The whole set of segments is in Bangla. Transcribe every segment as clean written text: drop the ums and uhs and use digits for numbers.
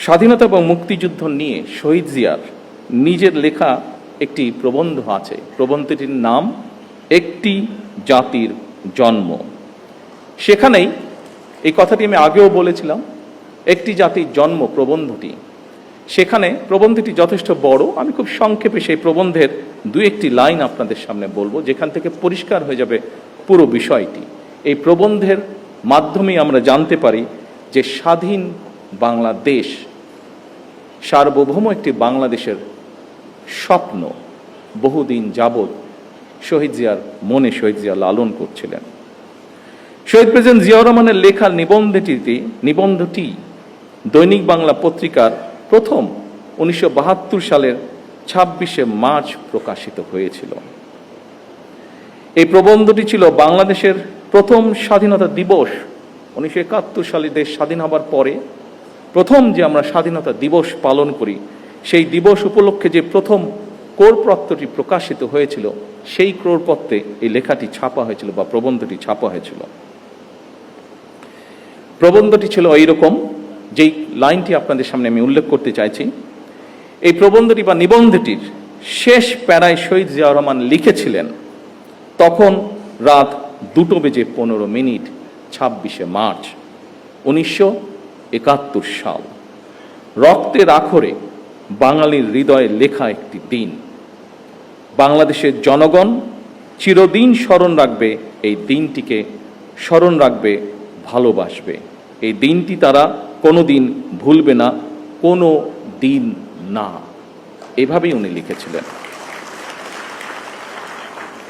স্বাধীনতা এবং মুক্তিযুদ্ধ নিয়ে শহীদ জিয়ার নিজের লেখা একটি প্রবন্ধ আছে। প্রবন্ধটির নাম একটি জাতির জন্ম। সেখানেই এই কথাটি আমি আগেও বলেছিলাম, একটি জাতির জন্ম প্রবন্ধটি, সেখানে প্রবন্ধটি যথেষ্ট বড়। আমি খুব সংক্ষেপে সেই প্রবন্ধের দু একটি লাইন আপনাদের সামনে বলবো, যেখান থেকে পরিষ্কার হয়ে যাবে পুরো বিষয়টি। এই প্রবন্ধের মাধ্যমেই আমরা জানতে পারি যে স্বাধীন বাংলাদেশ, সার্বভৌম একটি বাংলাদেশের স্বপ্ন বহুদিন যাবৎ শহীদ জিয়ার মনে শহীদ জিয়া লালন করছিলেন। শহীদ প্রেসিডেন্ট জিয়াউর রহমানের লেখা নিবন্ধটি দৈনিক বাংলা পত্রিকার প্রথম 1972 সালের 26শে মার্চ প্রকাশিত হয়েছিল। এই প্রবন্ধটি ছিল বাংলাদেশের প্রথম স্বাধীনতা দিবস। 1971 সালে দেশ স্বাধীন হবার পরে প্রথম যে আমরা স্বাধীনতা দিবস পালন করি, সেই দিবস উপলক্ষে যে প্রথম ক্রোড়পত্রটি প্রকাশিত হয়েছিল, সেই ক্রোড়পত্রে এই লেখাটি ছাপা হয়েছিল বা প্রবন্ধটি ছাপা হয়েছিল। প্রবন্ধটি ছিল এইরকম, যেই লাইনটি আপনাদের সামনে আমি উল্লেখ করতে চাইছি। এই প্রবন্ধটি বা নিবন্ধটির শেষ প্যারায় শহীদ জিয়াউর রহমান লিখেছিলেন, তখন রাত 2:15 26শে মার্চ 1971 সাল। রক্তের আখরে বাঙালির হৃদয়ে লেখা একটি দিন। বাংলাদেশের জনগণ চিরদিন স্মরণ রাখবে এই দিনটিকে, স্মরণ রাখবে, ভালোবাসবে। এই দিনটি তারা কোনোদিন ভুলবে না, কোনো দিন না। এভাবেই উনি লিখেছিলেন।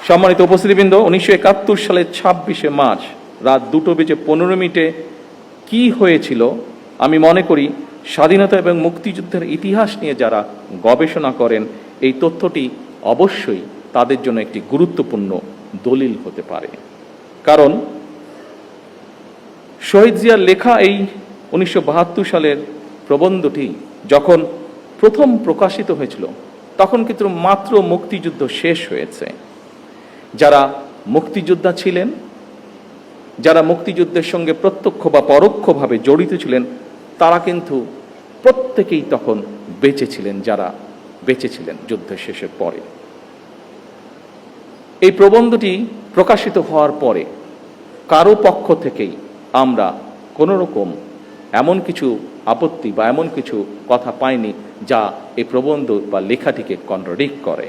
সম্মানিত উপস্থিতিবৃন্দ, 1971 সালের 26শে মার্চ রাত 2:15 কি হয়েছিল, আমি মনে করি স্বাধীনতা এবং মুক্তিযুদ্ধের ইতিহাস নিয়ে যারা গবেষণা করেন, এই তথ্যটি অবশ্যই তাদের জন্য একটি গুরুত্বপূর্ণ দলিল হতে পারে। কারণ শহীদ জিয়ার লেখা এই 1972 সালের প্রবন্ধটি যখন প্রথম প্রকাশিত হয়েছিল, তখন কিন্তু মাত্র মুক্তিযুদ্ধ শেষ হয়েছে। যারা মুক্তিযোদ্ধা ছিলেন, যারা মুক্তিযুদ্ধের সঙ্গে প্রত্যক্ষ বা পরোক্ষভাবে জড়িত ছিলেন, তারা কিন্তু প্রত্যেকেই তখন বেঁচে ছিলেন, যারা বেঁচে ছিলেন যুদ্ধের শেষের পরে। এই প্রবন্ধটি প্রকাশিত হওয়ার পরে কারো পক্ষ থেকেই আমরা কোনো রকম এমন কিছু আপত্তি বা এমন কিছু কথা পাইনি যা এই প্রবন্ধ বা লেখাটিকে কন্ট্রাডিক্ট করে।